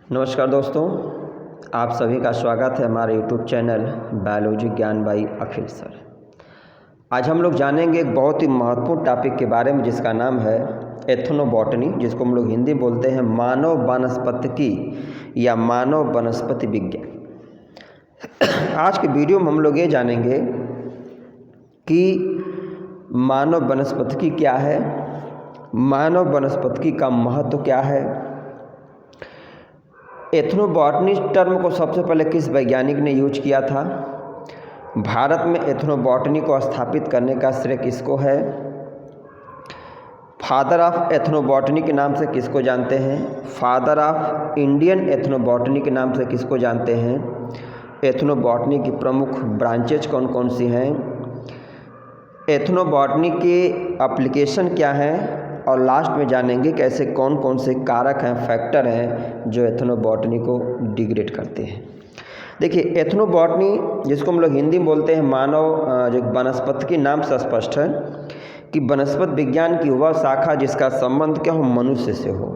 नमस्कार दोस्तों, आप सभी का स्वागत है हमारे यूट्यूब चैनल बायोलॉजी ज्ञान बाई अखिल सर। आज हम लोग जानेंगे एक बहुत ही महत्वपूर्ण टॉपिक के बारे में जिसका नाम है एथनोबॉटनी, जिसको हम लोग हिंदी बोलते हैं मानव वनस्पतिकी या मानव वनस्पति विज्ञान। आज के वीडियो में हम लोग ये जानेंगे कि मानव वनस्पतिकी क्या है, मानव वनस्पतिकी का महत्व क्या है, एथनोबॉटनी टर्म को सबसे पहले किस वैज्ञानिक ने यूज किया था, भारत में एथनोबॉटनी को स्थापित करने का श्रेय किसको है, फादर ऑफ एथनोबॉटनी के नाम से किसको जानते हैं, फादर ऑफ इंडियन एथनोबॉटनी के नाम से किसको जानते हैं, एथनोबॉटनी की प्रमुख ब्रांचेज कौन कौन सी हैं, एथनोबॉटनी के एप्लीकेशन क्या हैं, और लास्ट में जानेंगे कि ऐसे कौन कौन से कारक हैं, फैक्टर हैं जो एथनोबॉटनी को डिग्रेड करते हैं। देखिए, एथनोबॉटनी जिसको हम लोग हिंदी में बोलते हैं मानव जो वनस्पति के नाम से स्पष्ट है कि वनस्पति विज्ञान की वह शाखा जिसका संबंध क्या हो, मनुष्य से हो।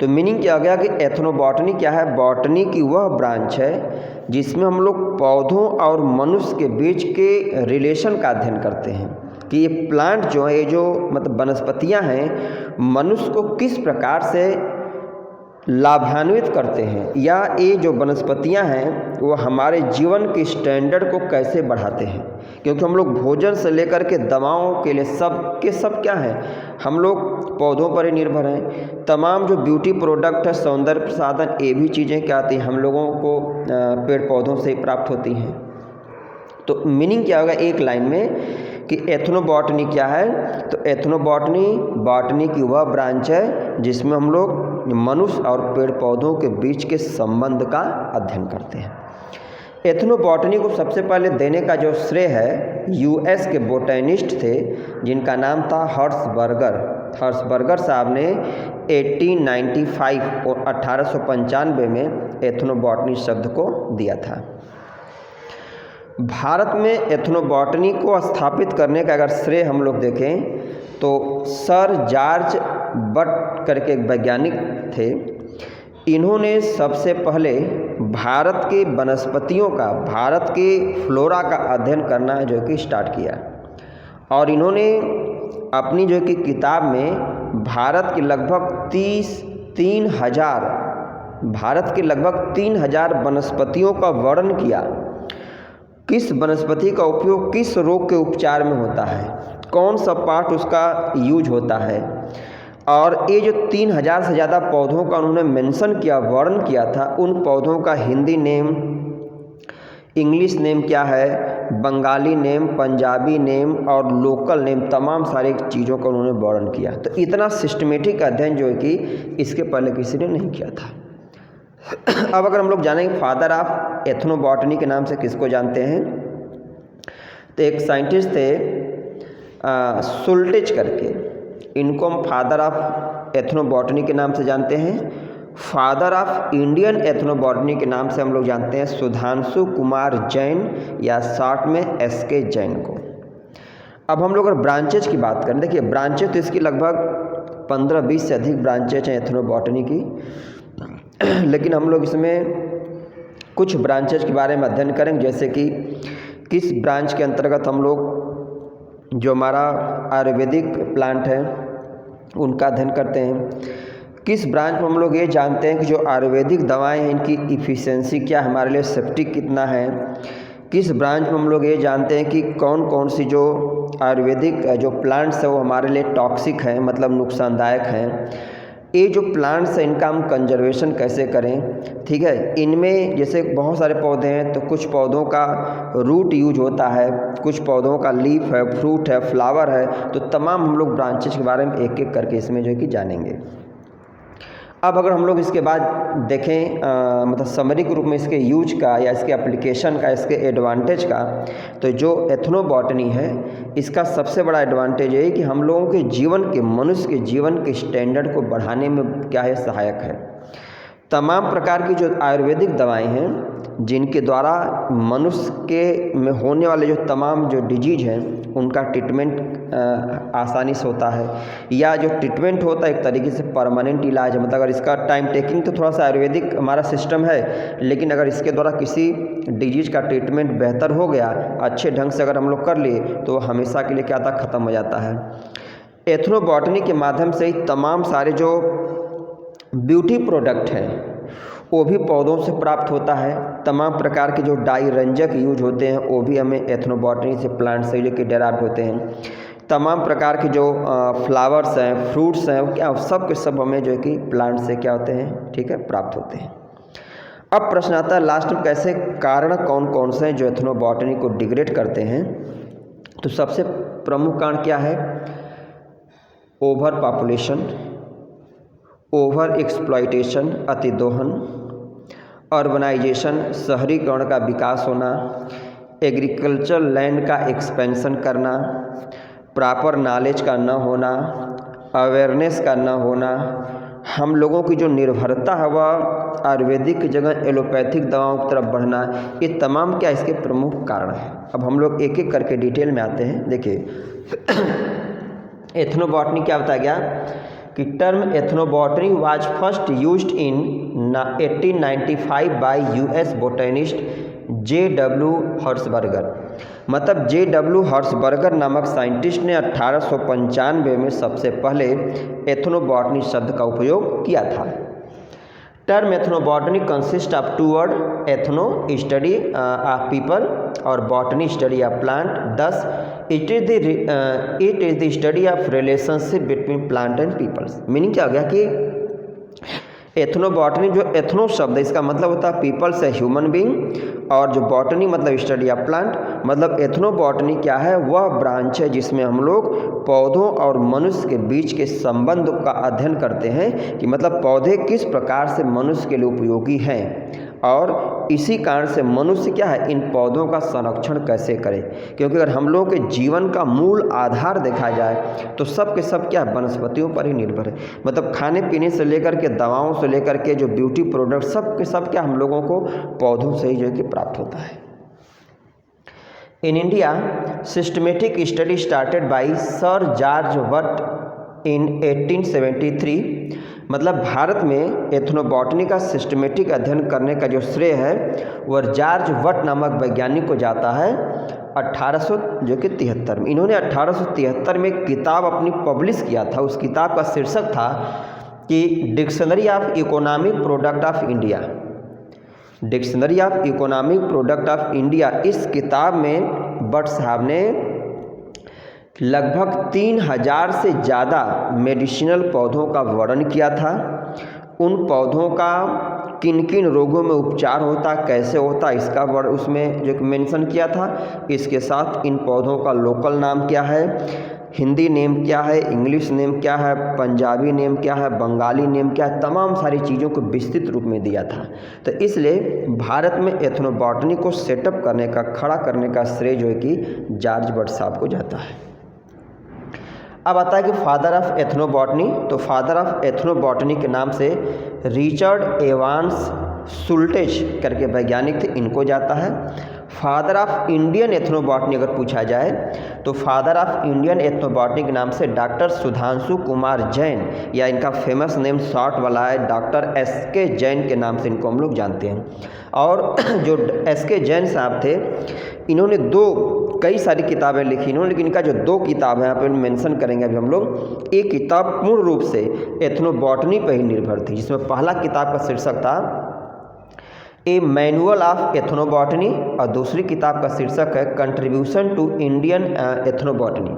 तो मीनिंग क्या हो गया कि एथनोबॉटनी क्या है, बॉटनी की वह ब्रांच है जिसमें हम लोग पौधों और मनुष्य के बीच के रिलेशन का अध्ययन करते हैं कि ये प्लांट जो है, ये जो मतलब वनस्पतियां हैं, मनुष्य को किस प्रकार से लाभान्वित करते हैं, या ये जो वनस्पतियां हैं वो हमारे जीवन के स्टैंडर्ड को कैसे बढ़ाते हैं। क्योंकि हम लोग भोजन से लेकर के दवाओं के लिए सब क्या हैं, हम लोग पौधों पर ही निर्भर हैं। तमाम जो ब्यूटी प्रोडक्ट है, सौंदर्य प्रसाधन, ये भी चीज़ें क्या आती हैं, हम लोगों को पेड़ पौधों से ही प्राप्त होती हैं। तो मीनिंग क्या होगा एक लाइन में कि एथनोबॉटनी क्या है, तो एथनोबॉटनी बॉटनी की वह ब्रांच है जिसमें हम लोग मनुष्य और पेड़ पौधों के बीच के संबंध का अध्ययन करते हैं। एथनोबॉटनी को सबसे पहले देने का जो श्रेय है यूएस के बोटैनिस्ट थे जिनका नाम था हर्शबर्गर साहब ने 1895 और 1895 में एथनोबॉटनी शब्द को दिया था। भारत में एथनोबॉटनी को स्थापित करने का अगर श्रेय हम लोग देखें तो सर जॉर्ज बट करके एक वैज्ञानिक थे। इन्होंने सबसे पहले भारत के वनस्पतियों का, भारत के फ्लोरा का अध्ययन करना जो कि स्टार्ट किया, और इन्होंने अपनी जो कि किताब में भारत के लगभग 3,000 वनस्पतियों का वर्णन किया। किस वनस्पति का उपयोग किस रोग के उपचार में होता है, कौन सा पार्ट उसका यूज होता है, और ये जो 3,000 से ज़्यादा पौधों का उन्होंने मेंशन किया, वर्णन किया था, उन पौधों का हिंदी नेम, इंग्लिश नेम क्या है, बंगाली नेम, पंजाबी नेम और लोकल नेम, तमाम सारी चीज़ों का उन्होंने वर्णन किया। तो इतना सिस्टमेटिक अध्ययन जो है कि इसके पहले किसी ने नहीं किया था। अब अगर हम लोग जानेंगे फादर ऑफ एथनोबॉटनी के नाम से किसको जानते हैं, तो एक साइंटिस्ट थे सुल्टिच करके, इनको हम फादर ऑफ एथनोबॉटनी के नाम से जानते हैं। फादर ऑफ इंडियन एथनोबॉटनी के नाम से हम लोग जानते हैं सुधांशु कुमार जैन, या शॉर्ट में एसके जैन को। अब हम लोग अगर ब्रांचेज की बात करें, देखिए ब्रांचेज तो इसकी लगभग 15-20 से अधिक ब्रांचेज हैं एथनोबॉटनी की, लेकिन हम लोग इसमें कुछ ब्रांचेज के बारे में अध्ययन करेंगे, जैसे कि किस ब्रांच के अंतर्गत हम लोग जो हमारा आयुर्वेदिक प्लांट है उनका अध्ययन करते हैं, किस ब्रांच में हम लोग ये जानते हैं कि जो आयुर्वेदिक दवाएं हैं इनकी इफ़िशियंसी क्या, हमारे लिए सेफ्टिक कितना है, किस ब्रांच में हम लोग ये जानते हैं कि कौन कौन सी जो आयुर्वेदिक जो प्लांट्स है वो हमारे लिए टॉक्सिक हैं, मतलब नुकसानदायक हैं। ये जो प्लांट्स हैं इनका हम कंजर्वेशन कैसे करें, ठीक है। इनमें जैसे बहुत सारे पौधे हैं तो कुछ पौधों का रूट यूज होता है, कुछ पौधों का लीफ है, फ्रूट है, फ्लावर है, तो तमाम हम लोग ब्रांचेज के बारे में एक एक करके इसमें जो है कि जानेंगे। अब अगर हम लोग इसके बाद देखें मतलब समरी के रूप में इसके यूज का या इसके एप्लीकेशन का, इसके एडवांटेज का, तो जो एथनोबॉटनी है इसका सबसे बड़ा एडवांटेज है कि हम लोगों के जीवन के, मनुष्य के जीवन के स्टैंडर्ड को बढ़ाने में क्या है, सहायक है। तमाम प्रकार की जो आयुर्वेदिक दवाएं हैं जिनके द्वारा मनुष्य के में होने वाले जो तमाम जो डिजीज हैं उनका ट्रीटमेंट आसानी से होता है, या जो ट्रीटमेंट होता है एक तरीके से परमानेंट इलाज है। मतलब अगर इसका टाइम टेकिंग तो थोड़ा सा आयुर्वेदिक हमारा सिस्टम है, लेकिन अगर इसके द्वारा किसी डिजीज का ट्रीटमेंट बेहतर हो गया, अच्छे ढंग से अगर हम लोग कर लिए तो हमेशा के लिए क्या था, ख़त्म हो जाता है। एथनोबॉटनी के माध्यम से ही तमाम सारे जो ब्यूटी प्रोडक्ट हैं वो भी पौधों से प्राप्त होता है। तमाम प्रकार के जो डाई रंजक यूज होते हैं वो भी हमें एथनोबॉटनी से प्लांट से जो कि डेराइव्ड होते हैं। तमाम प्रकार के जो फ्लावर्स हैं, फ्रूट्स हैं, क्या सब के सब हमें जो है कि प्लांट से क्या होते हैं, ठीक है, प्राप्त होते हैं। अब प्रश्न आता है लास्ट में, कैसे कारण कौन कौन से हैं जो एथनोबॉटनी को डिग्रेड करते हैं। तो सबसे प्रमुख कारण क्या है, ओवर पॉपुलेशन, ओवर एक्सप्लॉयटेशन, अतिदोहन, अर्बनाइजेशन, शहरीकरण का विकास होना, एग्रीकल्चर लैंड का एक्सपेंशन करना, प्रॉपर नॉलेज का न होना, अवेयरनेस का न होना, हम लोगों की जो निर्भरता है वह आयुर्वेदिक की जगह एलोपैथिक दवाओं की तरफ बढ़ना, ये तमाम क्या इसके प्रमुख कारण हैं। अब हम लोग एक एक करके डिटेल में आते हैं। देखिए एथनोबॉटनी क्या बताया गया कि term ethnobotany was first used in 1895 bye US botanist J.W. हर्सबर्गर। मतलब J.W. हर्सबर्गर नामक साइंटिस्ट ने 1895 में सबसे पहले एथनोबॉटनी शब्द का उपयोग किया था। Term ethnobotany consist of two word, ethno study of people और botany study of plant. Thus it is the study of relationship between plant and peoples. Meaning क्या हो गया कि एथनोबॉटनी, जो एथनो शब्द है इसका मतलब होता है पीपल से ह्यूमन बीइंग, और जो बॉटनी मतलब स्टडी ऑफ प्लांट, मतलब एथनोबॉटनी क्या है, वह ब्रांच है जिसमें हम लोग पौधों और मनुष्य के बीच के संबंध का अध्ययन करते हैं कि मतलब पौधे किस प्रकार से मनुष्य के लिए उपयोगी हैं, और इसी कारण से मनुष्य क्या है, इन पौधों का संरक्षण कैसे करे। क्योंकि अगर हम लोगों के जीवन का मूल आधार देखा जाए तो सब के सब क्या वनस्पतियों पर ही निर्भर है। मतलब खाने पीने से लेकर के दवाओं से लेकर के जो ब्यूटी प्रोडक्ट सब के सब क्या हम लोगों को पौधों से ही जो कि प्राप्त होता है। In India systematic study started by sir George what इन 1873। मतलब भारत में एथनोबॉटनी का सिस्टमेटिक अध्ययन करने का जो श्रेय है वह जॉर्ज वट नामक वैज्ञानिक को जाता है 1873 में। इन्होंने 1873 में एक किताब अपनी पब्लिश किया था। उस किताब का शीर्षक था कि dictionary of economic product of India. Dictionary of economic product of India, इस किताब में वट साहब ने लगभग 3000 से ज़्यादा मेडिसिनल पौधों का वर्णन किया था। उन पौधों का किन किन रोगों में उपचार होता, कैसे होता, इसका उसमें जो मेंशन किया था। इसके साथ इन पौधों का लोकल नाम क्या है, हिंदी नेम क्या है, इंग्लिश नेम क्या है, पंजाबी नेम क्या है, बंगाली नेम क्या है, तमाम सारी चीज़ों को विस्तृत रूप में दिया था। तो इसलिए भारत में एथनोबॉटनी को सेटअप करने का, खड़ा करने का श्रेय जो है कि जॉर्ज वट साहब को जाता है। अब आता है कि फादर ऑफ एथनोबॉटनी। तो फादर ऑफ एथनोबॉटनी के नाम से रिचर्ड एवांस सुल्टेज करके वैज्ञानिक थे, इनको जाता है। फादर ऑफ इंडियन एथनोबॉटनी अगर पूछा जाए तो फादर ऑफ इंडियन एथनोबॉटनी के नाम से डॉक्टर सुधांशु कुमार जैन, या इनका फेमस नेम शॉर्ट वाला है डॉक्टर एस.के. जैन के नाम से इनको हम लोग जानते हैं। और जो एस.के. जैन साहब थे, इन्होंने कई सारी किताबें लिखी इन्होंने, लेकिन इनका जो 2 किताब है यहाँ पे मेंशन करेंगे अभी हम लोग। एक किताब पूर्ण रूप से एथनोबॉटनी पर ही निर्भर थी, जिसमें पहला किताब का शीर्षक था ए मैनुअल ऑफ एथनोबॉटनी, और दूसरी किताब का शीर्षक है कंट्रीब्यूशन टू इंडियन एथनोबॉटनी।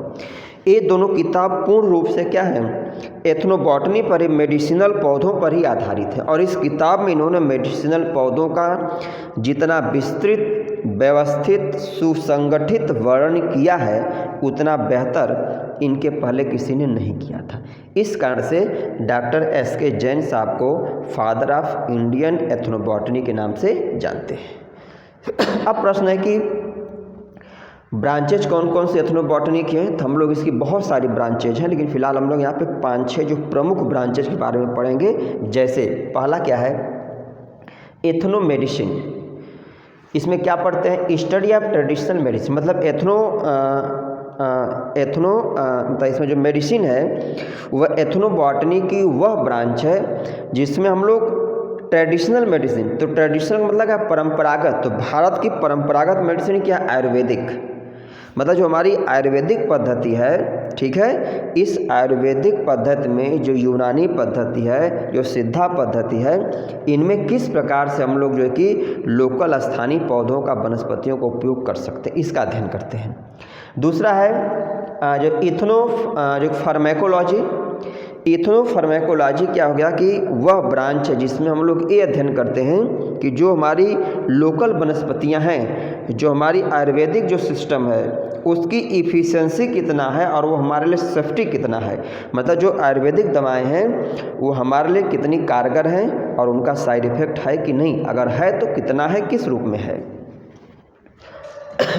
ये दोनों किताब पूर्ण रूप से क्या है, एथनोबॉटनी पर ही, मेडिसिनल पौधों पर ही आधारित है। और इस किताब में इन्होंने मेडिसिनल पौधों का जितना विस्तृत, व्यवस्थित, सुसंगठित वर्णन किया है उतना बेहतर इनके पहले किसी ने नहीं किया था। इस कारण से डॉक्टर एस.के. जैन साहब को फादर ऑफ इंडियन एथनोबॉटनी के नाम से जानते हैं। अब प्रश्न है कि ब्रांचेज कौन कौन से एथनोबॉटनी के हैं। तो हम लोग इसकी बहुत सारी ब्रांचेज हैं, लेकिन फिलहाल हम लोग यहाँ पे 5-6 जो प्रमुख ब्रांचेज के बारे में पढ़ेंगे। जैसे पहला क्या है, एथनो मेडिसिन, इसमें क्या पढ़ते हैं? स्टडी ऑफ ट्रेडिशनल मेडिसिन, मतलब मतलब इसमें जो मेडिसिन है वह एथनोबॉटनी की वह ब्रांच है जिसमें हम लोग ट्रेडिशनल मेडिसिन, तो ट्रेडिशनल मतलब क्या? परंपरागत। तो भारत की परंपरागत मेडिसिन क्या? आयुर्वेदिक, मतलब जो हमारी आयुर्वेदिक पद्धति है, ठीक है, इस आयुर्वेदिक पद्धति में जो यूनानी पद्धति है, जो सिद्धा पद्धति है, इनमें किस प्रकार से हम लोग जो है कि लोकल स्थानीय पौधों का, वनस्पतियों का उपयोग कर सकते हैं, इसका अध्ययन करते हैं। दूसरा है जो फार्मेकोलॉजी। इथनोफार्मेकोलॉजी क्या हो गया कि वह ब्रांच है जिसमें हम लोग ये अध्ययन करते हैं कि जो हमारी लोकल वनस्पतियां हैं, जो हमारी आयुर्वेदिक जो सिस्टम है उसकी इफ़िशियंसी कितना है और वो हमारे लिए सेफ्टी कितना है, मतलब जो आयुर्वेदिक दवाएं हैं वो हमारे लिए कितनी कारगर हैं और उनका साइड इफ़ेक्ट है कि नहीं, अगर है तो कितना है, किस रूप में है।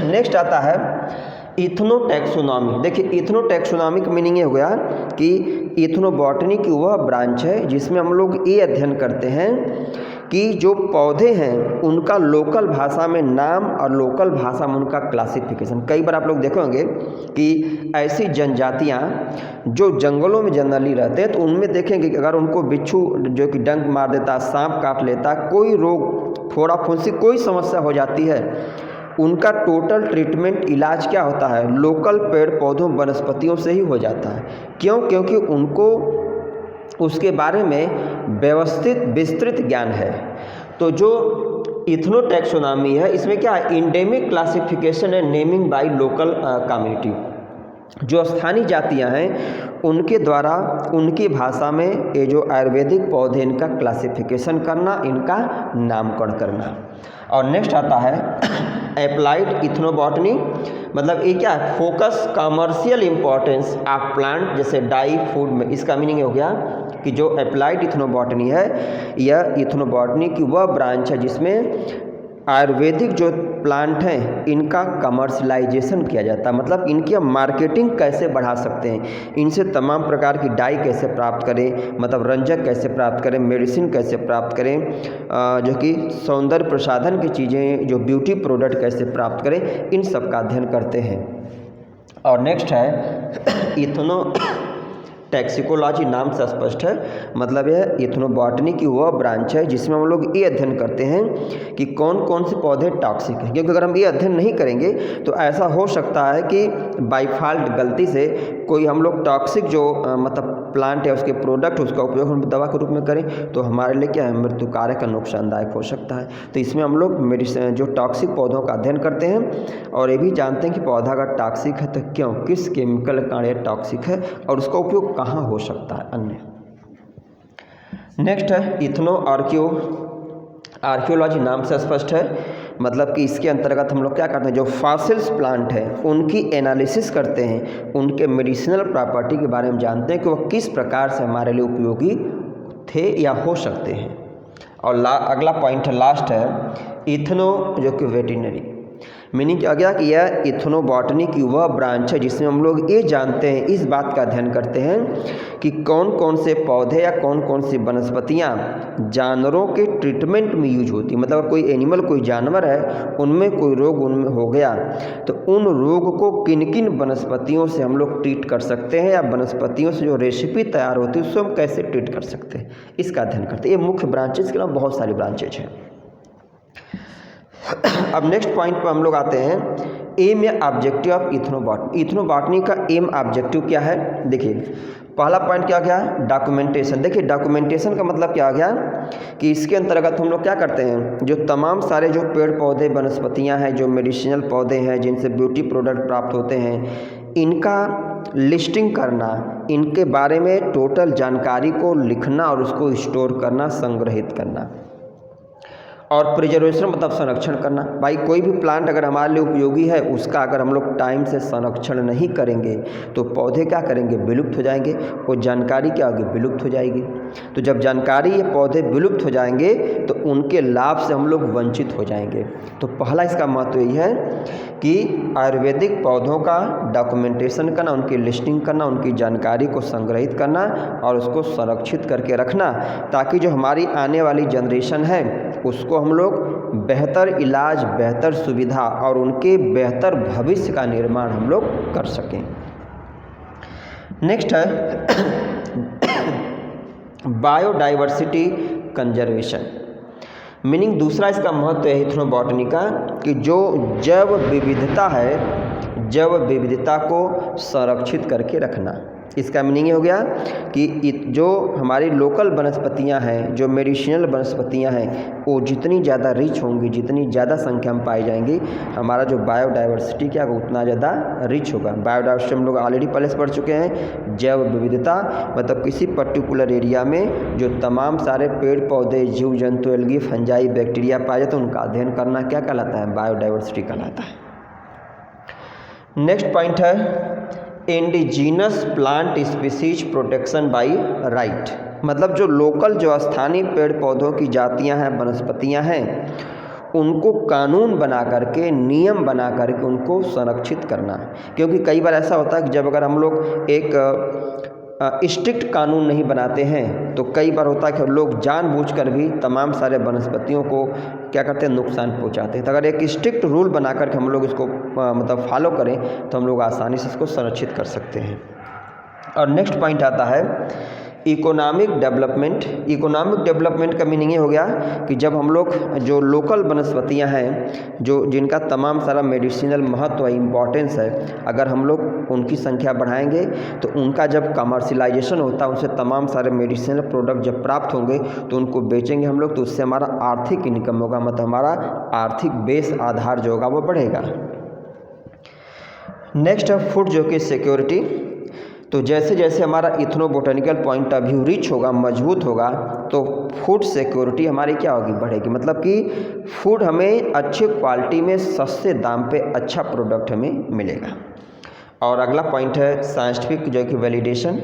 नेक्स्ट आता है इथनोटैक्सोनॉमी। देखिए इथनोटैक्सोनॉमी का मीनिंग ये हो गया कि इथनोबॉटनी की वह ब्रांच है जिसमें हम लोग ये अध्ययन करते हैं कि जो पौधे हैं उनका लोकल भाषा में नाम और लोकल भाषा में उनका क्लासिफिकेशन। कई बार आप लोग देखे होंगे कि ऐसी जनजातियां जो जंगलों में जनरली रहते हैं तो उनमें देखेंगे कि अगर उनको बिच्छू जो कि डंक मार देता, सांप काट लेता, कोई रोग, फोड़ा फुंसी, कोई समस्या हो जाती है, उनका टोटल ट्रीटमेंट, इलाज क्या होता है? लोकल पेड़ पौधों वनस्पतियों से ही हो जाता है। क्यों? क्योंकि उनको उसके बारे में व्यवस्थित विस्तृत ज्ञान है। तो जो इथनोटैक्सोनॉमी है इसमें क्या है? इंडेमिक क्लासिफिकेशन है, नेमिंग बाय लोकल कम्युनिटी। जो स्थानीय जातियां हैं उनके द्वारा उनकी भाषा में ये जो आयुर्वेदिक पौधे इनका क्लासिफिकेशन करना, इनका नामकरण करना। और नेक्स्ट आता है एप्लाइड इथनोबॉटनी, मतलब ये क्या है? Focus commercial importance of plant, जैसे डाई फूड में, इसका मीनिंग हो गया कि जो एप्लाइड इथनोबॉटनी है यह इथनोबॉटनी की वह ब्रांच है जिसमें आयुर्वेदिक जो प्लांट हैं इनका कमर्शलाइजेशन किया जाता है, मतलब इनकी हम मार्केटिंग कैसे बढ़ा सकते हैं, इनसे तमाम प्रकार की डाई कैसे प्राप्त करें, मतलब रंजक कैसे प्राप्त करें, मेडिसिन कैसे प्राप्त करें, जो कि सौंदर्य प्रसाधन की चीज़ें, जो ब्यूटी प्रोडक्ट कैसे प्राप्त करें, इन सब का अध्ययन करते हैं। और नेक्स्ट है इथनो टैक्सिकोलॉजी, नाम से स्पष्ट है, मतलब यह इथनोबॉटनी की वह ब्रांच है जिसमें हम लोग ये अध्ययन करते हैं कि कौन कौन से पौधे टॉक्सिक हैं। क्योंकि अगर हम ये अध्ययन नहीं करेंगे तो ऐसा हो सकता है कि बाय फॉल्ट, गलती से कोई हम लोग टॉक्सिक जो मतलब प्लांट है उसके प्रोडक्ट, उसका उपयोग हम दवा के रूप में करें तो हमारे लिए क्या है? मृत्युकारक या नुकसानदायक हो सकता है। तो इसमें हम लोग मेडिसिन, जो टॉक्सिक पौधों का अध्ययन करते हैं और ये भी जानते हैं कि पौधा अगर टॉक्सिक है तो क्यों, किस केमिकल कारण ये टॉक्सिक है और उसका उपयोग कहाँ हो सकता है अन्य। नेक्स्ट है इथनो आर्कियोलॉजी, नाम से स्पष्ट है, मतलब कि इसके अंतर्गत हम लोग क्या करते हैं? जो फॉसिल्स प्लांट है उनकी एनालिसिस करते हैं, उनके मेडिसिनल प्रॉपर्टी के बारे में जानते हैं कि वह किस प्रकार से हमारे लिए उपयोगी थे या हो सकते हैं। और अगला पॉइंट है, लास्ट है इथनो जो कि वेटरनरी, मीनिंग क्या गया कि यह इथनोबॉटनी की वह ब्रांच है जिसमें हम लोग ये जानते हैं, इस बात का अध्ययन करते हैं कि कौन कौन से पौधे या कौन कौन सी वनस्पतियाँ जानवरों के ट्रीटमेंट में यूज होती, मतलब कोई एनिमल, कोई जानवर है, उनमें कोई रोग उनमें हो गया तो उन रोग को किन किन वनस्पतियों से हम लोग ट्रीट कर सकते हैं, या वनस्पतियों से जो रेसिपी तैयार होती है उसको हम कैसे ट्रीट कर सकते हैं, इसका अध्ययन करते हैं। ये मुख्य ब्रांचेज के अलावा बहुत सारी ब्रांचेज हैं। अब नेक्स्ट पॉइंट पर हम लोग आते हैं, एम या ऑब्जेक्टिव ऑफ इथनोबॉटनी। इथनोबॉटनी का एम ऑब्जेक्टिव क्या है? देखिए पहला पॉइंट क्या गया? डॉक्यूमेंटेशन। देखिए डॉक्यूमेंटेशन का मतलब क्या आ गया कि इसके अंतर्गत हम लोग क्या करते हैं, जो तमाम सारे जो पेड़ पौधे, वनस्पतियां हैं, जो मेडिसिनल पौधे हैं जिनसे ब्यूटी प्रोडक्ट प्राप्त होते हैं, इनका लिस्टिंग करना, इनके बारे में टोटल जानकारी को लिखना और उसको स्टोर करना, संग्रहित करना। और प्रिजर्वेशन मतलब संरक्षण करना। भाई कोई भी प्लांट अगर हमारे लिए उपयोगी है, उसका अगर हम लोग टाइम से संरक्षण नहीं करेंगे तो पौधे क्या करेंगे, विलुप्त हो जाएंगे। वो जानकारी क्या होगी, विलुप्त हो जाएगी। तो जब जानकारी ये पौधे विलुप्त हो जाएंगे तो उनके लाभ से हम लोग वंचित हो जाएंगे। तो पहला इसका महत्व यही है कि आयुर्वेदिक पौधों का डॉक्यूमेंटेशन करना, उनकी लिस्टिंग करना, उनकी जानकारी को संग्रहित करना और उसको संरक्षित करके रखना, ताकि जो हमारी आने वाली जनरेशन है उसको हम लोग बेहतर इलाज, बेहतर सुविधा और उनके बेहतर भविष्य का निर्माण हम लोग कर सकें। नेक्स्ट है बायोडाइवर्सिटी कंजर्वेशन। मीनिंग दूसरा इसका महत्व है इथनोबॉटनी का कि जो जैव विविधता है, जैव विविधता को संरक्षित करके रखना। इसका मीनिंग ये हो गया कि जो हमारी लोकल वनस्पतियां हैं, जो मेडिसिनल वनस्पतियां हैं, वो जितनी ज़्यादा रिच होंगी, जितनी ज़्यादा संख्या में पाई जाएंगी, हमारा जो बायोडाइवर्सिटी क्या होगा उतना ज़्यादा रिच होगा। बायोडाइवर्सिटी हम लोग ऑलरेडी पहले से पढ़ चुके हैं। जैव विविधता मतलब किसी पर्टिकुलर एरिया में जो तमाम सारे पेड़ पौधे, जीव जंतु, एल्गी, फंजाई, बैक्टीरिया पाए जाते हैं, उनका अध्ययन करना क्या कहलाता है, बायोडाइवर्सिटी कहलाता है। नेक्स्ट पॉइंट है indigenous plant species protection by right. मतलब जो लोकल, जो स्थानीय पेड़ पौधों की जातियां हैं, वनस्पतियां हैं, उनको कानून बना करके, नियम बना करके उनको संरक्षित करना। क्योंकि कई बार ऐसा होता है कि जब अगर हम लोग एक स्ट्रिक्ट कानून नहीं बनाते हैं तो कई बार होता है कि लोग जानबूझकर भी तमाम सारे वनस्पतियों को क्या करते हैं, नुकसान पहुंचाते हैं। तो अगर एक स्ट्रिक्ट रूल बना करके हम लोग इसको मतलब फॉलो करें तो हम लोग आसानी से इसको संरक्षित कर सकते हैं। और नेक्स्ट पॉइंट आता है इकोनॉमिक डेवलपमेंट। इकोनॉमिक डेवलपमेंट का मीनिंग ये हो गया कि जब हम लोग जो लोकल वनस्पतियां हैं, जो जिनका तमाम सारा मेडिसिनल महत्व है, इम्पॉर्टेंस है, अगर हम लोग उनकी संख्या बढ़ाएंगे तो उनका जब कमर्शियलाइजेशन होता है, उनसे तमाम सारे मेडिसिनल प्रोडक्ट जब प्राप्त होंगे तो उनको बेचेंगे हम लोग, तो उससे हमारा आर्थिक इनकम होगा, मतलब हमारा आर्थिक बेस, आधार जो होगा वो बढ़ेगा। नेक्स्ट है फूड जो कि सिक्योरिटी। तो जैसे जैसे हमारा इथनोबोटेनिकल पॉइंट ऑफ व्यू रिच होगा, मजबूत होगा, तो फूड सिक्योरिटी हमारी क्या होगी, बढ़ेगी। मतलब कि फूड हमें अच्छे क्वालिटी में सस्ते दाम पे अच्छा प्रोडक्ट हमें मिलेगा। और अगला पॉइंट है साइंटिफिक जो कि वैलिडेशन।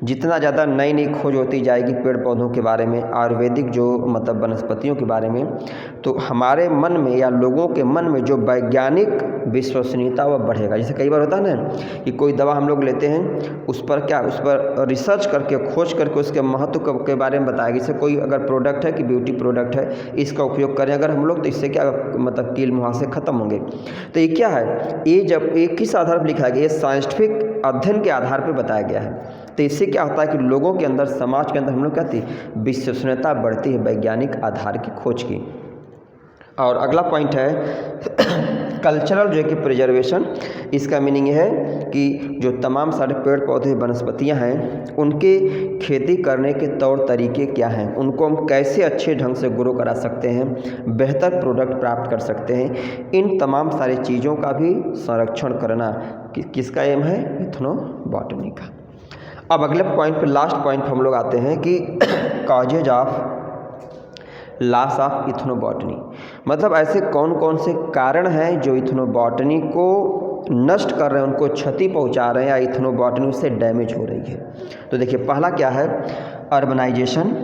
जितना ज़्यादा नई नई खोज होती जाएगी पेड़ पौधों के बारे में, आयुर्वेदिक जो मतलब वनस्पतियों के बारे में, तो हमारे मन में या लोगों के मन में जो वैज्ञानिक विश्वसनीयता वह बढ़ेगा। जैसे कई बार होता है ना कि कोई दवा हम लोग लेते हैं, उस पर क्या, उस पर रिसर्च करके, खोज करके उसके महत्व के बारे में बताएगी। जैसे कोई अगर प्रोडक्ट है कि ब्यूटी प्रोडक्ट है, इसका उपयोग करें अगर हम लोग तो इससे क्या मतलब कील मुहासे खत्म होंगे। तो ये क्या है, ये जब एक किस आधार पर लिखा गया, ये साइंटिफिक अध्ययन के आधार पर बताया गया है। तो इससे क्या होता है कि लोगों के अंदर, समाज के अंदर हम लोग कहते हैं विश्वसनीयता बढ़ती है वैज्ञानिक आधार की खोज की। और अगला पॉइंट है कल्चरल जो कि प्रिजर्वेशन। इसका मीनिंग है कि जो तमाम सारे पेड़ पौधे, वनस्पतियां हैं, उनके खेती करने के तौर तरीके क्या हैं, उनको हम कैसे अच्छे ढंग से ग्रो करा सकते हैं, बेहतर प्रोडक्ट प्राप्त कर सकते हैं, इन तमाम सारी चीज़ों का भी संरक्षण करना किसका एम है, इथनोबॉटनी का। अब अगले पॉइंट पे, लास्ट पॉइंट पे हम लोग आते हैं कि कॉजेज ऑफ लॉस ऑफ इथनोबॉटनी। मतलब ऐसे कौन कौन से कारण हैं जो इथनोबॉटनी को नष्ट कर रहे हैं, उनको क्षति पहुंचा रहे हैं या इथनोबॉटनी उससे डैमेज हो रही है। तो देखिए पहला क्या है, अर्बनाइजेशन।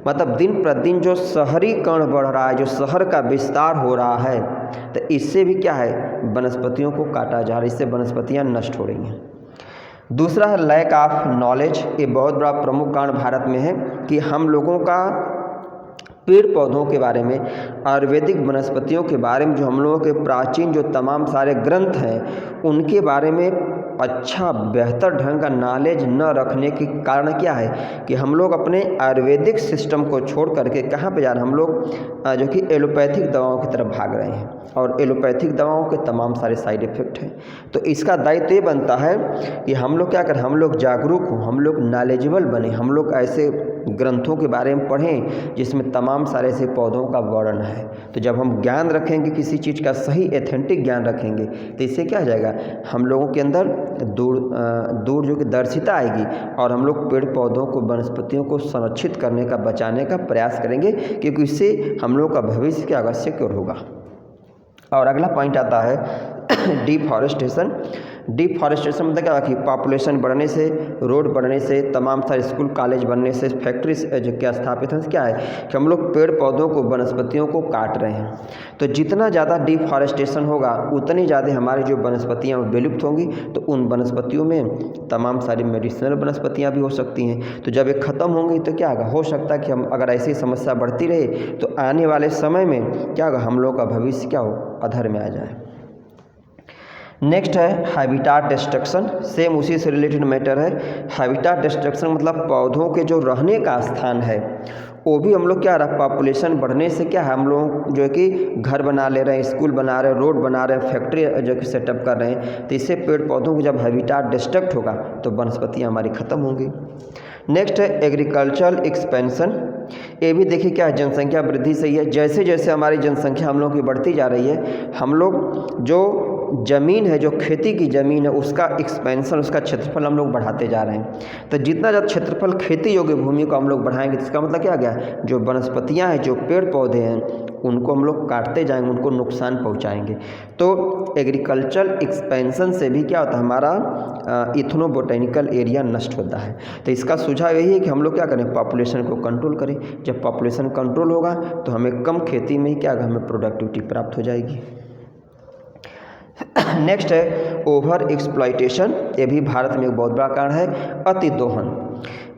मतलब दिन प्रतिदिन जो शहरीकरण बढ़ रहा है, जो शहर का विस्तार हो रहा है, तो इससे भी क्या है, वनस्पतियों को काटा जा रहा है, इससे वनस्पतियाँ नष्ट हो रही हैं। दूसरा है लैक ऑफ नॉलेज। ये बहुत बड़ा प्रमुख कारण भारत में है कि हम लोगों का पेड़ पौधों के बारे में, आयुर्वेदिक वनस्पतियों के बारे में, जो हम लोगों के प्राचीन जो तमाम सारे ग्रंथ हैं, उनके बारे में अच्छा बेहतर ढंग का नॉलेज न रखने के कारण क्या है कि हम लोग अपने आयुर्वेदिक सिस्टम को छोड़ करके कहाँ पे जा रहे हैं, हम लोग जो कि एलोपैथिक दवाओं की तरफ भाग रहे हैं। और एलोपैथिक दवाओं के तमाम सारे साइड इफ़ेक्ट हैं। तो इसका दायित्व ये बनता है कि हम लोग क्या करें, हम लोग जागरूक हों, हम लोग नॉलेजेबल बने, हम लोग ऐसे ग्रंथों के बारे में पढ़ें जिसमें तमाम सारे ऐसे पौधों का वर्णन है। तो जब हम ज्ञान रखेंगे, किसी चीज़ का सही एथेंटिक ज्ञान रखेंगे, तो इससे क्या हो जाएगा, हम लोगों के अंदर दूर जो कि दर्शिता आएगी और हम लोग पेड़ पौधों को, वनस्पतियों को संरक्षित करने का, बचाने का प्रयास करेंगे, क्योंकि इससे हम लोग का भविष्य क्या होगा, सिक्योर होगा। और अगला पॉइंट आता है डिफॉरेस्टेशन। डिफॉरेस्टेशन मतलब क्या है कि पॉपुलेशन बढ़ने से, रोड बढ़ने से, तमाम सारे स्कूल कॉलेज बनने से, फैक्ट्री जो क्या स्थापित है, क्या है कि हम लोग पेड़ पौधों को, वनस्पतियों को काट रहे हैं। तो जितना ज़्यादा डिफॉरेस्टेशन होगा उतनी ज़्यादा हमारी जो वनस्पतियाँ विलुप्त होंगी। तो उन वनस्पतियों में तमाम सारी मेडिसिनल वनस्पतियाँ भी हो सकती हैं। तो जब ये ख़त्म होंगी तो क्या होगा, हो सकता है कि हम अगर ऐसी समस्या बढ़ती रहे तो आने वाले समय में क्या होगा, हम लोग का भविष्य क्या हो, अधर में आ जाए। नेक्स्ट है हैबिटाट डिस्ट्रक्शन। सेम उसी से रिलेटेड मैटर है। हैबिटाट डिस्ट्रक्शन मतलब पौधों के जो रहने का स्थान है वो भी हम लोग क्या रहा, पॉपुलेशन बढ़ने से क्या है, हम लोग जो है कि घर बना ले रहे हैं, स्कूल बना रहे हैं, रोड बना रहे हैं, फैक्ट्री जो कि सेटअप कर रहे हैं। तो इससे पेड़ पौधों को जब हैबिटाट डिस्ट्रक्ट होगा तो वनस्पतियाँ हमारी ख़त्म होंगी। नेक्स्ट है एग्रीकल्चरल एक्सपेंशन। ये भी देखिए क्या है, जनसंख्या वृद्धि से ही है। जैसे जैसे हमारी जनसंख्या हम लोग की बढ़ती जा रही है, हम लोग जो ज़मीन है, जो खेती की ज़मीन है, उसका एक्सपेंशन, उसका क्षेत्रफल हम लोग बढ़ाते जा रहे हैं। तो जितना ज़्यादा क्षेत्रफल खेती योग्य भूमि को हम लोग बढ़ाएंगे तो इसका मतलब क्या आ गया, जो वनस्पतियाँ हैं, जो पेड़ पौधे हैं, उनको हम लोग काटते जाएंगे, उनको नुकसान पहुंचाएंगे। तो एग्रीकल्चरल एक्सपेंशन से भी क्या होता है, हमारा इथनोबोटेनिकल एरिया नष्ट होता है। तो इसका सुझाव यही है कि हम लोग क्या करें, पॉपुलेशन को कंट्रोल करें। जब पॉपुलेशन कंट्रोल होगा तो हमें कम खेती में ही क्या, हमें प्रोडक्टिविटी प्राप्त हो जाएगी। नेक्स्ट है ओवर एक्सप्लॉइटेशन। ये भी भारत में एक बहुत बड़ा कारण है। अति दोहन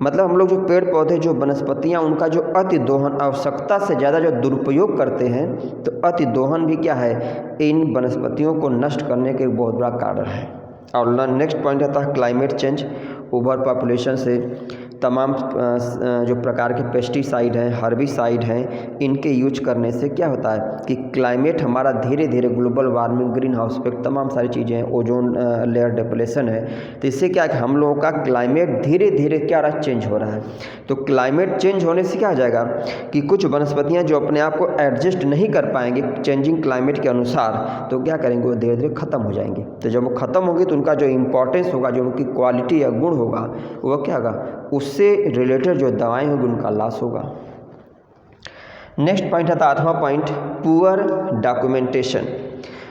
मतलब हम लोग जो पेड़ पौधे, जो वनस्पतियाँ, उनका जो अति दोहन, आवश्यकता से ज़्यादा जो दुरुपयोग करते हैं, तो अति दोहन भी क्या है, इन वनस्पतियों को नष्ट करने के एक बहुत बड़ा कारण है। और नेक्स्ट पॉइंट आता है क्लाइमेट चेंज। ओवर पॉपुलेशन से तमाम जो प्रकार के पेस्टिसाइड हैं, हर्बिसाइड हैं, इनके यूज करने से क्या होता है कि क्लाइमेट हमारा धीरे धीरे, global warming, green house effect, तमाम सारी चीज़ें हैं, ओजोन लेयर डिप्लेशन है। तो इससे क्या है कि हम लोगों का क्लाइमेट धीरे धीरे क्या रहा, चेंज हो रहा है। तो क्लाइमेट चेंज होने से क्या हो जाएगा कि कुछ वनस्पतियाँ जो अपने आप को एडजस्ट नहीं कर पाएंगी चेंजिंग क्लाइमेट के अनुसार, तो क्या करेंगे, वो धीरे धीरे ख़त्म हो जाएंगी। तो जब वो ख़त्म होगी तो उनका जो इंपॉर्टेंस होगा, जो उनकी क्वालिटी या गुण होगा, वो क्या होगा, उससे रिलेटेड जो दवाएं होंगी उनका लॉस होगा। नेक्स्ट पॉइंट आता है 8वां पॉइंट, पुअर डॉक्यूमेंटेशन।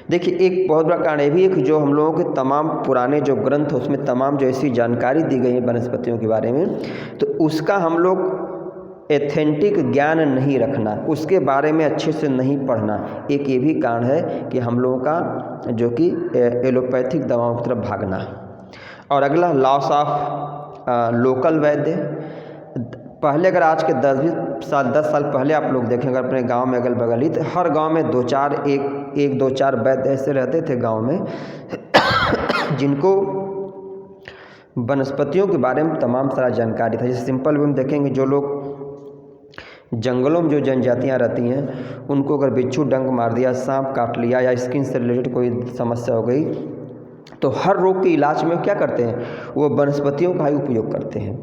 देखिए एक बहुत बड़ा कारण ये भी है कि जो हम लोगों के तमाम पुराने जो ग्रंथ हैं उसमें तमाम जो ऐसी जानकारी दी गई है वनस्पतियों के बारे में, तो उसका हम लोग एथेंटिक ज्ञान नहीं रखना, उसके बारे में अच्छे से नहीं पढ़ना, एक ये भी कारण है कि हम लोगों का जो कि एलोपैथिक दवाओं की तरफ भागना। और अगला लॉस ऑफ लोकल वैद्य। पहले अगर आज के 10 साल पहले आप लोग देखें, अगर अपने गांव में अगल बगल ही, तो हर गांव में एक दो चार वैद्य ऐसे रहते थे गांव में जिनको वनस्पतियों के बारे में तमाम सारा जानकारी था। जैसे सिंपल वे में देखेंगे, जो लोग जंगलों में जो जनजातियां रहती हैं, उनको अगर बिच्छू डंक मार दिया, सांप काट लिया, या स्किन से रिलेटेड कोई समस्या हो गई, तो हर रोग के इलाज में क्या करते हैं, वो वनस्पतियों का ही उपयोग करते हैं।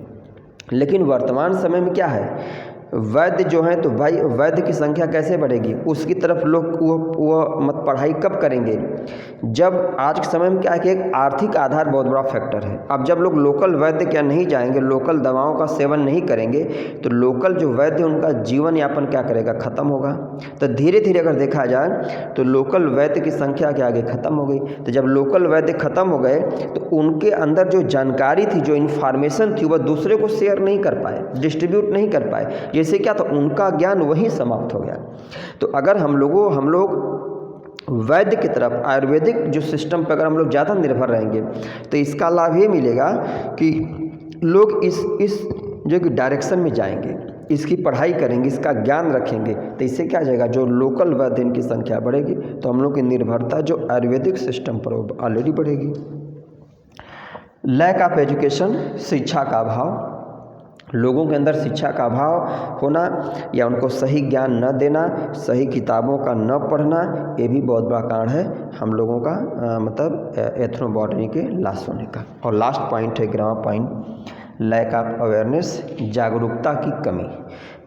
लेकिन वर्तमान समय में क्या है, वैद्य जो हैं, तो भाई वैद्य की संख्या कैसे बढ़ेगी, उसकी तरफ लोग वो मत पढ़ाई कब करेंगे, जब आज के समय में क्या है कि एक आर्थिक आधार बहुत बड़ा फैक्टर है। अब जब लोग लोकल वैद्य क्या नहीं जाएंगे, लोकल दवाओं का सेवन नहीं करेंगे, तो लोकल जो वैद्य उनका जीवन यापन क्या करेगा, ख़त्म होगा। तो धीरे धीरे अगर देखा जाए तो लोकल वैद्य की संख्या के आगे ख़त्म हो गई। तो जब लोकल वैद्य ख़त्म हो गए तो उनके अंदर जो जानकारी थी, जो इन्फॉर्मेशन थी, वह दूसरे को शेयर नहीं कर पाए, डिस्ट्रीब्यूट नहीं कर पाए। जैसे क्या, तो उनका ज्ञान वहीं समाप्त हो गया। तो अगर हम लोग वैद्य की तरफ, आयुर्वेदिक जो सिस्टम पर अगर हम लोग ज़्यादा निर्भर रहेंगे, तो इसका लाभ ये मिलेगा कि लोग इस जो कि डायरेक्शन में जाएंगे, इसकी पढ़ाई करेंगे, इसका ज्ञान रखेंगे। तो इससे क्या हो जाएगा, जो लोकल वैद्य की संख्या बढ़ेगी, तो हम लोग की निर्भरता जो आयुर्वेदिक सिस्टम पर ऑलरेडी बढ़ेगी। लैक ऑफ एजुकेशन, शिक्षा का अभाव। लोगों के अंदर शिक्षा का अभाव होना या उनको सही ज्ञान न देना, सही किताबों का न पढ़ना, ये भी बहुत बड़ा कारण है हम लोगों का मतलब एथनोबॉटनी के लॉस होने का। और लास्ट पॉइंट है 11वां पॉइंट, लैक ऑफ अवेयरनेस, जागरूकता की कमी।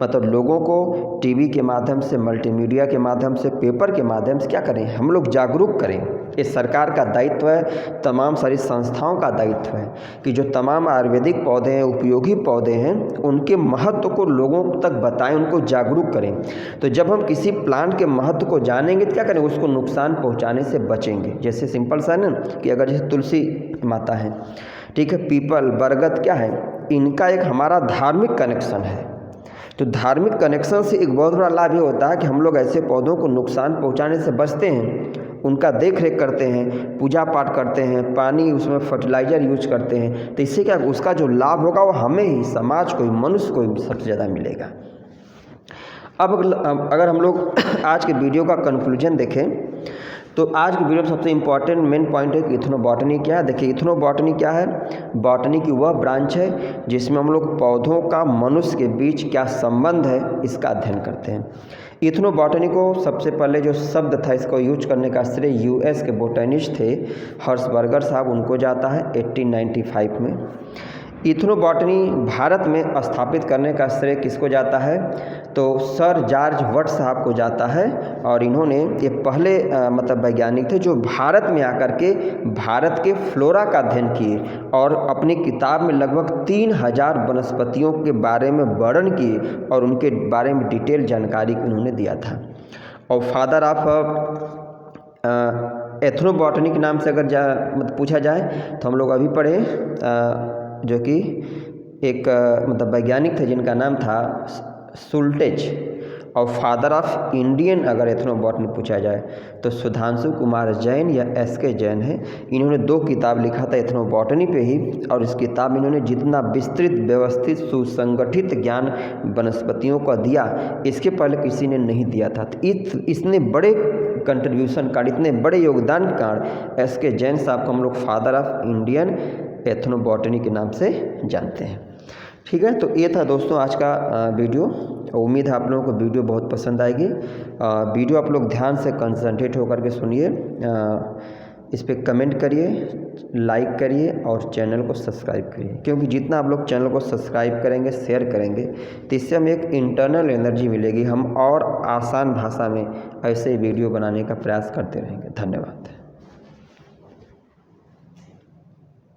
मतलब लोगों को टीवी के माध्यम से, मल्टीमीडिया के माध्यम से, पेपर के माध्यम से क्या करें, हम लोग जागरूक करें ये सरकार का दायित्व है, तमाम सारी संस्थाओं का दायित्व है कि जो तमाम आयुर्वेदिक पौधे हैं, उपयोगी पौधे हैं, उनके महत्व को लोगों तक बताएं, उनको जागरूक करें। तो जब हम किसी प्लांट के महत्व को जानेंगे तो क्या करें, उसको नुकसान पहुंचाने से बचेंगे। जैसे सिंपल सा है ना कि अगर जैसे तुलसी माता है, ठीक है, पीपल, बरगद क्या है, इनका एक हमारा धार्मिक कनेक्शन है। तो धार्मिक कनेक्शन से एक बहुत बड़ा लाभ ये होता है कि हम लोग ऐसे पौधों को नुकसान पहुंचाने से बचते हैं, उनका देख रेख करते हैं, पूजा पाठ करते हैं, पानी उसमें फर्टिलाइज़र यूज करते हैं। तो इससे क्या उसका जो लाभ होगा वो हमें ही, समाज को ही, मनुष्य को ही सबसे ज़्यादा मिलेगा। अब अगर हम लोग आज के वीडियो का कंक्लूजन देखें तो आज की वीडियो में सबसे इम्पॉर्टेंट मेन पॉइंट है कि इथनोबॉटनी क्या है। देखिए इथनोबॉटनी क्या है, बॉटनी की वह ब्रांच है जिसमें हम लोग पौधों का मनुष्य के बीच क्या संबंध है इसका अध्ययन करते हैं। इथनोबॉटनी को सबसे पहले जो शब्द था इसको यूज करने का श्रेय यूएस के बोटनिस्ट थे हर्षबर्गर साहब, उनको जाता है 1895 में। इथनोबॉटनी भारत में स्थापित करने का श्रेय किसको जाता है, तो सर जॉर्ज वट साहब को जाता है। और इन्होंने ये पहले मतलब वैज्ञानिक थे जो भारत में आकर के भारत के फ्लोरा का अध्ययन किए और अपनी किताब में लगभग 3000 वनस्पतियों के बारे में वर्णन किए और उनके बारे में डिटेल जानकारी उन्होंने दिया था। और फादर ऑफ एथनोबॉटनी के नाम से अगर मतलब पूछा जाए तो हम लोग अभी पढ़े जो कि एक मतलब वैज्ञानिक थे जिनका नाम था सुल्टेज। और फादर ऑफ इंडियन अगर एथनोबॉटनी पूछा जाए तो सुधांशु कुमार जैन या एसके जैन है। इन्होंने 2 किताब लिखा था एथनोबॉटनी पे ही, और इस किताब में इन्होंने जितना विस्तृत, व्यवस्थित, सुसंगठित ज्ञान वनस्पतियों का दिया इसके पहले किसी ने नहीं दिया था। तो इसने बड़े कंट्रीब्यूशन कार्ड, इतने बड़े योगदान कार्ड एसके जैन साहब को हम लोग फादर ऑफ इंडियन एथनोबॉटनी के नाम से जानते हैं। ठीक है, तो ये था दोस्तों आज का वीडियो। उम्मीद है आप लोगों को वीडियो बहुत पसंद आएगी। वीडियो आप लोग ध्यान से कंसंट्रेट होकर के सुनिए, इस पर कमेंट करिए, लाइक करिए और चैनल को सब्सक्राइब करिए, क्योंकि जितना आप लोग चैनल को सब्सक्राइब करेंगे, शेयर करेंगे तो इससे हमें एक इंटरनल एनर्जी मिलेगी। हम और आसान भाषा में ऐसे वीडियो बनाने का प्रयास करते रहेंगे। धन्यवाद।